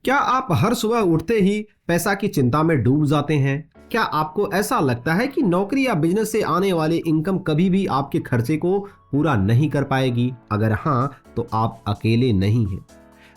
क्या आप हर सुबह उठते ही पैसा की चिंता में डूब जाते हैं? क्या आपको ऐसा लगता है कि नौकरी या बिजनेस से आने वाली इनकम कभी भी आपके खर्चे को पूरा नहीं कर पाएगी? अगर हाँ, तो आप अकेले नहीं हैं।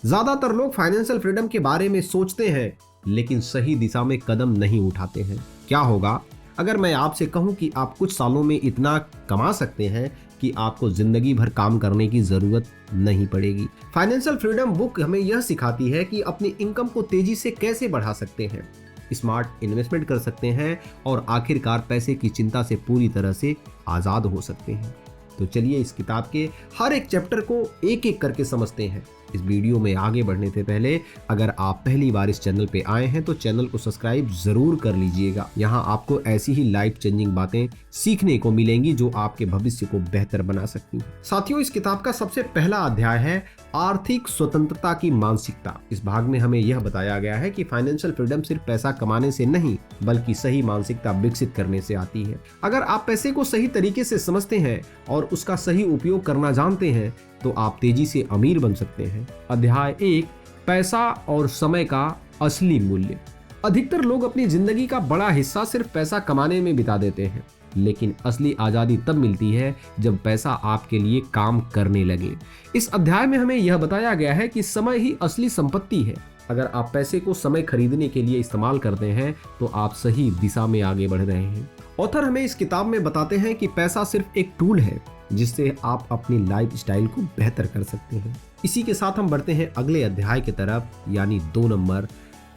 ज्यादातर लोग फाइनेंशियल फ्रीडम के बारे में सोचते हैं, लेकिन सही दिशा में कदम नहीं उठाते हैं। क्या होगा अगर मैं आपसे कहूं कि आप कुछ सालों में इतना कमा सकते हैं कि आपको जिंदगी भर काम करने की जरूरत नहीं पड़ेगी? फाइनेंशियल फ्रीडम बुक हमें यह सिखाती है कि अपनी इनकम को तेजी से कैसे बढ़ा सकते हैं, स्मार्ट इन्वेस्टमेंट कर सकते हैं और आखिरकार पैसे की चिंता से पूरी तरह से आजाद हो सकते हैं। तो चलिए इस किताब के हर एक चैप्टर को एक एक करके समझते हैं। इस वीडियो में आगे बढ़ने से पहले अगर आप पहली बार इस चैनल पे आए हैं तो चैनल को सब्सक्राइब जरूर कर लीजिएगा। यहाँ आपको ऐसी ही लाइफ चेंजिंग बातें सीखने को मिलेंगी जो आपके भविष्य को बेहतर बना सकती हैं। साथियों, इस किताब का सबसे पहला अध्याय है आर्थिक स्वतंत्रता की मानसिकता। इस भाग में हमें यह बताया गया है कि फाइनेंशियल फ्रीडम सिर्फ पैसा कमाने से नहीं बल्कि सही मानसिकता विकसित करने से आती है। अगर आप पैसे को सही तरीके से समझते हैं और उसका सही उपयोग करना जानते हैं तो आप तेजी से अमीर बन सकते हैं। अध्याय 1, पैसा और समय का असली मूल्य। अधिकतर लोग अपनी जिंदगी का बड़ा हिस्सा सिर्फ पैसा कमाने में बिता देते हैं, लेकिन असली आजादी तब मिलती है जब पैसा आपके लिए काम करने लगे। इस अध्याय में हमें यह बताया गया है कि समय ही असली संपत्ति है। अगर आप पैसे को समय खरीदने के लिए इस्तेमाल करते हैं तो आप सही दिशा में आगे बढ़ रहे हैं। ऑथर हमें इस किताब में बताते हैं कि पैसा सिर्फ एक टूल है जिससे आप अपनी लाइफ स्टाइल को बेहतर कर सकते हैं। इसी के साथ हम बढ़ते हैं अगले अध्याय की तरफ, यानी 2 नंबर,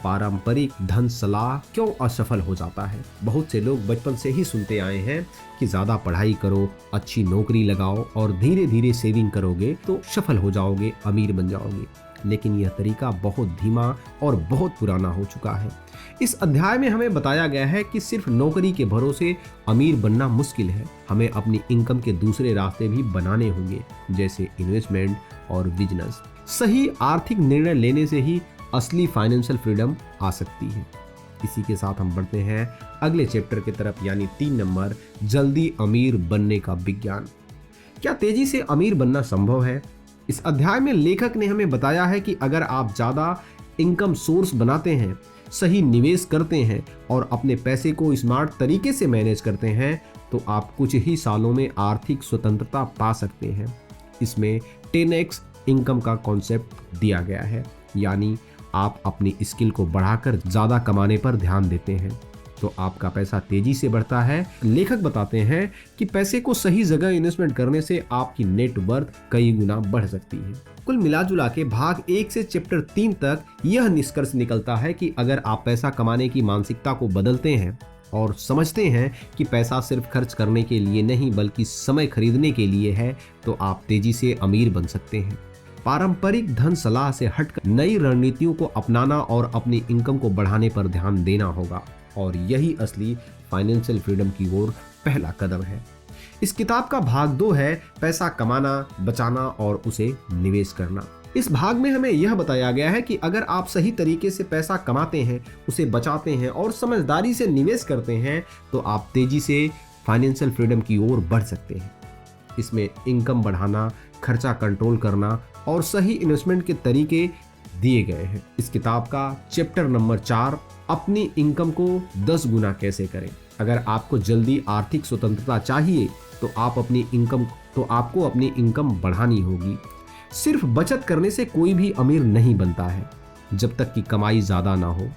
पारंपरिक धन सलाह क्यों असफल हो जाता है। बहुत से लोग बचपन से ही सुनते आए हैं कि ज्यादा पढ़ाई करो, अच्छी नौकरी लगाओ और धीरे धीरे सेविंग करोगे तो सफल हो जाओगे, अमीर बन जाओगे। लेकिन यह तरीका बहुत धीमा और बहुत पुराना हो चुका है। इस अध्याय में हमें बताया गया है कि सिर्फ नौकरी के भरोसे अमीर बनना मुश्किल है। हमें अपनी इनकम के दूसरे रास्ते भी बनाने होंगे, जैसे इन्वेस्टमेंट और बिजनेस। सही आर्थिक निर्णय लेने से ही असली फाइनेंशियल फ्रीडम आ सकती है। इसी के साथ हम बढ़ते हैं अगले चैप्टर की तरफ, यानी 3 नंबर, जल्दी अमीर बनने का विज्ञान। क्या तेजी से अमीर बनना संभव है? इस अध्याय में लेखक ने हमें बताया है कि अगर आप ज्यादा इनकम सोर्स बनाते हैं, सही निवेश करते हैं और अपने पैसे को स्मार्ट तरीके से मैनेज करते हैं तो आप कुछ ही सालों में आर्थिक स्वतंत्रता पा सकते हैं। इसमें 10x इनकम का कॉन्सेप्ट दिया गया है, यानी आप अपनी स्किल को बढ़ाकर ज्यादा कमाने पर ध्यान देते हैं तो आपका पैसा तेजी से बढ़ता है। लेखक बताते हैं कि पैसे को सही जगह इन्वेस्टमेंट करने से आपकी नेट वर्थ कई गुना बढ़ सकती है। कुल मिलाजुला के भाग 1 से चैप्टर 3 तक यह निष्कर्ष निकलता है कि अगर आप पैसा कमाने की मानसिकता को बदलते हैं और समझते हैं कि पैसा सिर्फ खर्च करने के लिए नहीं बल्कि समय खरीदने के लिए है तो आप तेजी से अमीर बन सकते हैं। पारंपरिक धन सलाह से हटकर नई रणनीतियों को अपनाना और अपनी इनकम को बढ़ाने पर ध्यान देना होगा, और यही असली फाइनेंशियल फ्रीडम की ओर पहला कदम है। इस किताब का भाग 2 है पैसा कमाना, बचाना और उसे निवेश करना। इस भाग में हमें यह बताया गया है कि अगर आप सही तरीके से पैसा कमाते हैं, उसे बचाते हैं और समझदारी से निवेश करते हैं तो आप तेजी से फाइनेंशियल फ्रीडम की ओर बढ़ सकते हैं। इसमें इनकम बढ़ाना, खर्चा कंट्रोल करना और सही इन्वेस्टमेंट के तरीके दिए गए हैं। इस किताब का चैप्टर नंबर 4, अपनी इनकम को 10 गुना कैसे करें। अगर आपको जल्दी आर्थिक स्वतंत्रता चाहिए तो आपको अपनी इनकम बढ़ानी होगी। सिर्फ बचत करने से कोई भी अमीर नहीं बनता है जब तक कि कमाई ज्यादा ना हो।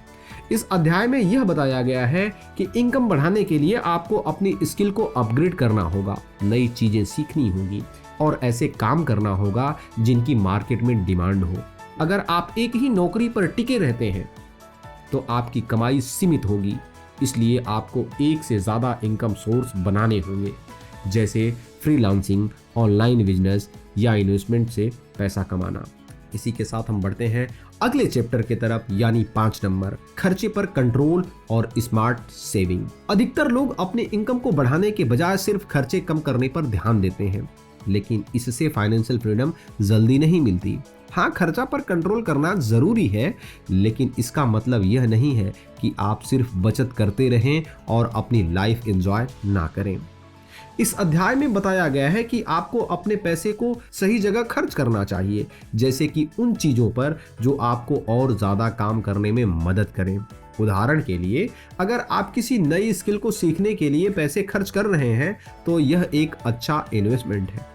इस अध्याय में यह बताया गया है कि इनकम बढ़ाने के लिए आपको अपनी स्किल को अपग्रेड करना होगा, नई चीजें सीखनी होगी और ऐसे काम करना होगा जिनकी मार्केट में डिमांड हो। अगर आप एक ही नौकरी पर टिके रहते हैं तो आपकी कमाई सीमित होगी, इसलिए आपको एक से ज्यादा इनकम सोर्स बनाने होंगे, जैसे फ्रीलांसिंग, ऑनलाइन बिजनेस या इन्वेस्टमेंट से पैसा कमाना। इसी के साथ हम बढ़ते हैं अगले चैप्टर की तरफ, यानी 5 नंबर, खर्चे पर कंट्रोल और स्मार्ट सेविंग। अधिकतर लोग अपने इनकम को बढ़ाने के बजाय सिर्फ खर्चे कम करने पर ध्यान देते हैं, लेकिन इससे फाइनेंशियल फ्रीडम जल्दी नहीं मिलती। हाँ, खर्चा पर कंट्रोल करना जरूरी है, लेकिन इसका मतलब यह नहीं है कि आप सिर्फ बचत करते रहें और अपनी लाइफ एंजॉय ना करें। इस अध्याय में बताया गया है कि आपको अपने पैसे को सही जगह खर्च करना चाहिए, जैसे कि उन चीजों पर जो आपको और ज्यादा काम करने में मदद करें। उदाहरण के लिए, अगर आप किसी नई स्किल को सीखने के लिए पैसे खर्च कर रहे हैं तो यह एक अच्छा इन्वेस्टमेंट है।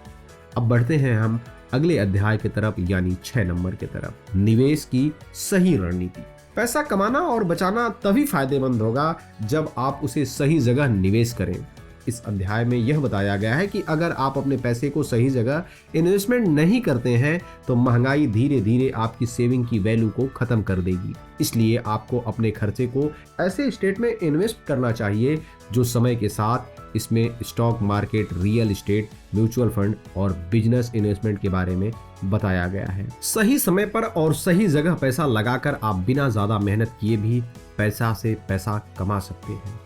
अब बढ़ते हैं हम अगले अध्याय की तरफ, यानी 6 नंबर की तरफ, निवेश की सही रणनीति। पैसा कमाना और बचाना तभी फायदेमंद होगा जब आप उसे सही जगह निवेश करें। इस अध्याय में यह बताया गया है कि अगर आप अपने पैसे को सही जगह इन्वेस्टमेंट नहीं करते हैं तो महंगाई धीरे धीरे आपकी सेविंग की वैल्यू को खत्म कर देगी। इसलिए आपको अपने खर्चे को ऐसे स्टेट में इन्वेस्ट करना चाहिए जो समय के साथ इसमें stock market, real estate, mutual fund और बिजनेस इन्वेस्टमेंट के बारे में बताया गया है। सही समय पर और सही जगह पैसा लगाकर आप बिना ज्यादा मेहनत किए भी पैसा से पैसा कमा सकते हैं।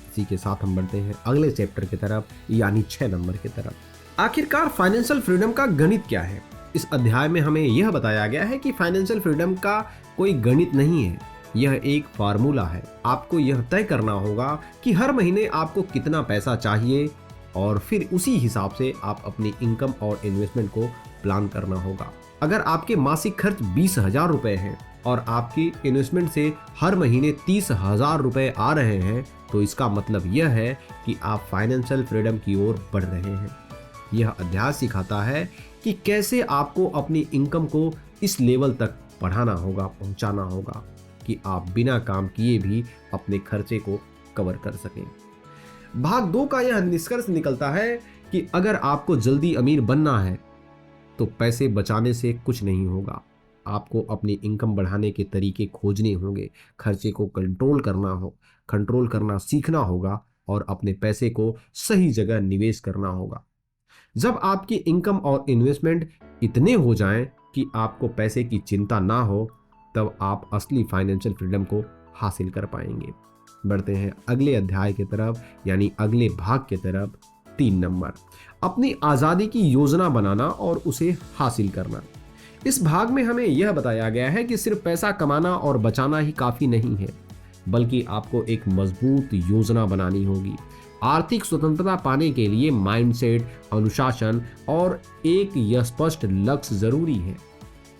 इसी के साथ हम बढ़ते हैं अगले चैप्टर की तरफ, यानी 6 नंबर की तरफ। आखिरकार फाइनेंशियल फ्रीडम का गणित क्या है? इस अध्याय में हमें यह बताया गया है कि फाइनेंशियल फ्रीडम का कोई गणित नहीं है, यह एक फार्मूला है। आपको यह तय करना होगा कि हर महीने आपको कितना पैसा चाहिए और फिर उसी हिसाब से आप अपनी इनकम और इन्वेस्टमेंट को प्लान करना होगा। अगर आपके मासिक खर्च 20,000 रुपए हैं और आपकी इन्वेस्टमेंट से हर महीने 30,000 रुपए आ रहे हैं तो इसका मतलब यह है कि आप फाइनेंशियल फ्रीडम की ओर बढ़ रहे हैं। यह अध्याय सिखाता है कि कैसे आपको अपनी इनकम को इस लेवल तक बढ़ाना होगा, पहुंचाना होगा कि आप बिना काम किए भी अपने खर्चे को कवर कर सकें। भाग 2 का यह निष्कर्ष निकलता है कि अगर आपको जल्दी अमीर बनना है तो पैसे बचाने से कुछ नहीं होगा। आपको अपनी इनकम बढ़ाने के तरीके खोजने होंगे, खर्चे को कंट्रोल करना सीखना होगा और अपने पैसे को सही जगह निवेश करना होगा। जब आपकी इनकम और इन्वेस्टमेंट इतने हो जाएं कि आपको पैसे की चिंता ना हो, तब आप असली फाइनेंशियल फ्रीडम को हासिल कर पाएंगे। बढ़ते हैं अगले अध्याय की तरफ, यानी अगले भाग की तरफ, 3 नंबर, अपनी आजादी की योजना बनाना और उसे हासिल करना। इस भाग में हमें यह बताया गया है कि सिर्फ पैसा कमाना और बचाना ही काफी नहीं है, बल्कि आपको एक मजबूत योजना बनानी होगी। आर्थिक स्वतंत्रता पाने के लिए माइंडसेट, अनुशासन और एक स्पष्ट लक्ष्य जरूरी है।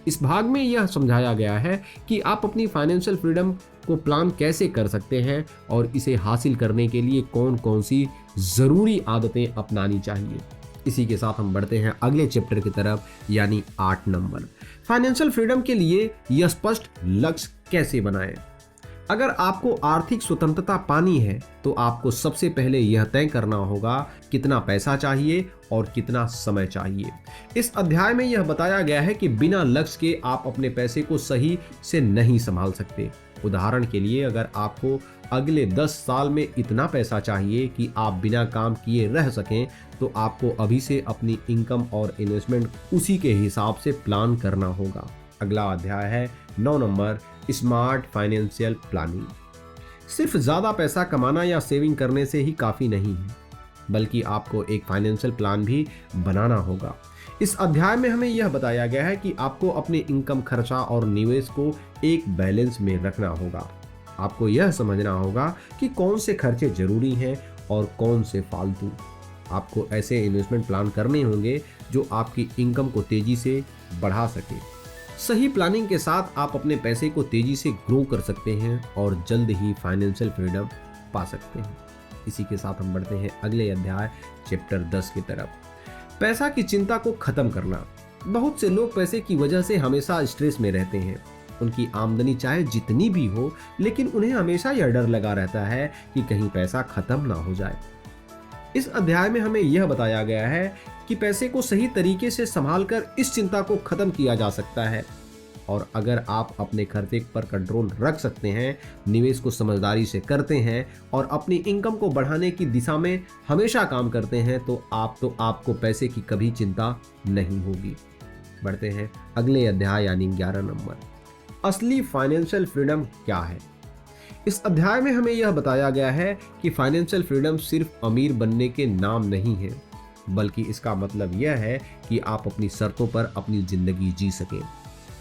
इस भाग में यह समझाया गया है कि आप अपनी फाइनेंशियल फ्रीडम को प्लान कैसे कर सकते हैं और इसे हासिल करने के लिए कौन कौन सी जरूरी आदतें अपनानी चाहिए। इसी के साथ हम बढ़ते हैं अगले चैप्टर की तरफ, यानी 8 नंबर, फाइनेंशियल फ्रीडम के लिए यह स्पष्ट लक्ष्य कैसे बनाएं। अगर आपको आर्थिक स्वतंत्रता पानी है तो आपको सबसे पहले यह तय करना होगा कितना पैसा चाहिए और कितना समय चाहिए। इस अध्याय में यह बताया गया है कि बिना लक्ष्य के आप अपने पैसे को सही से नहीं संभाल सकते। उदाहरण के लिए, अगर आपको अगले 10 साल में इतना पैसा चाहिए कि आप बिना काम किए रह सकें, तो आपको अभी से अपनी इनकम और इन्वेस्टमेंट उसी के हिसाब से प्लान करना होगा। अगला अध्याय है 9 नंबर, स्मार्ट फाइनेंशियल प्लानिंग। सिर्फ ज्यादा पैसा कमाना या सेविंग करने से ही काफी नहीं है, बल्कि आपको एक फाइनेंशियल प्लान भी बनाना होगा। इस अध्याय में हमें यह बताया गया है कि आपको अपने इनकम, खर्चा और निवेश को एक बैलेंस में रखना होगा। आपको यह समझना होगा कि कौन से खर्चे जरूरी हैं और कौन से फालतू। आपको ऐसे इन्वेस्टमेंट प्लान करने होंगे जो आपकी इनकम को तेजी से बढ़ा सके। सही प्लानिंग के साथ आप अपने पैसे को तेजी से ग्रो कर सकते हैं और जल्द ही फाइनेंशियल फ्रीडम पा सकते हैं। इसी के साथ हम बढ़ते हैं अगले अध्याय चैप्टर 10 की तरफ, पैसा की चिंता को खत्म करना। बहुत से लोग पैसे की वजह से हमेशा स्ट्रेस में रहते हैं। उनकी आमदनी चाहे जितनी भी हो, लेकिन उन्हें हमेशा यह डर लगा रहता है कि कहीं पैसा खत्म ना हो जाए। इस अध्याय में हमें यह बताया गया है कि पैसे को सही तरीके से संभालकर इस चिंता को खत्म किया जा सकता है। और अगर आप अपने खर्चे पर कंट्रोल रख सकते हैं, निवेश को समझदारी से करते हैं और अपनी इनकम को बढ़ाने की दिशा में हमेशा काम करते हैं, तो आपको पैसे की कभी चिंता नहीं होगी। बढ़ते हैं अगले अध्याय, यानी 11 नंबर, असली फाइनेंशियल फ्रीडम क्या है। इस अध्याय में हमें यह बताया गया है कि फाइनेंशियल फ्रीडम सिर्फ अमीर बनने के नाम नहीं है, बल्कि इसका मतलब यह है कि आप अपनी शर्तों पर अपनी जिंदगी जी सकें।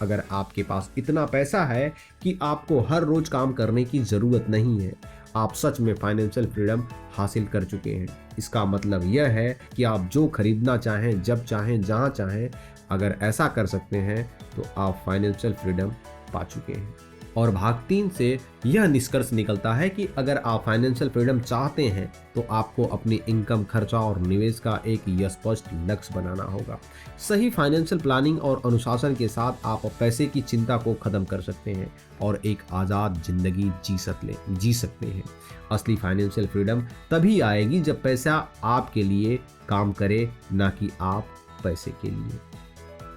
अगर आपके पास इतना पैसा है कि आपको हर रोज काम करने की जरूरत नहीं है आप सच में फाइनेंशियल फ्रीडम हासिल कर चुके हैं। इसका मतलब यह है कि आप जो खरीदना चाहें, जब चाहें, जहां चाहें, अगर ऐसा कर सकते हैं तो आप फाइनेंशियल फ्रीडम पा चुके हैं। और भाग 3 से यह निष्कर्ष निकलता है कि अगर आप फाइनेंशियल फ्रीडम चाहते हैं तो आपको अपनी इनकम, खर्चा और निवेश का एक स्पष्ट लक्ष्य बनाना होगा। सही फाइनेंशियल प्लानिंग और अनुशासन के साथ आप पैसे की चिंता को खत्म कर सकते हैं और एक आज़ाद जिंदगी जी सकते हैं। असली फाइनेंशियल फ्रीडम तभी आएगी जब पैसा आपके लिए काम करे, ना कि आप पैसे के लिए।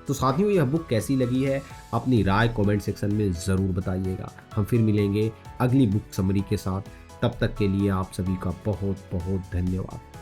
तो साथियों, यह बुक कैसी लगी है अपनी राय कमेंट सेक्शन में ज़रूर बताइएगा। हम फिर मिलेंगे अगली बुक समरी के साथ। तब तक के लिए आप सभी का बहुत बहुत धन्यवाद।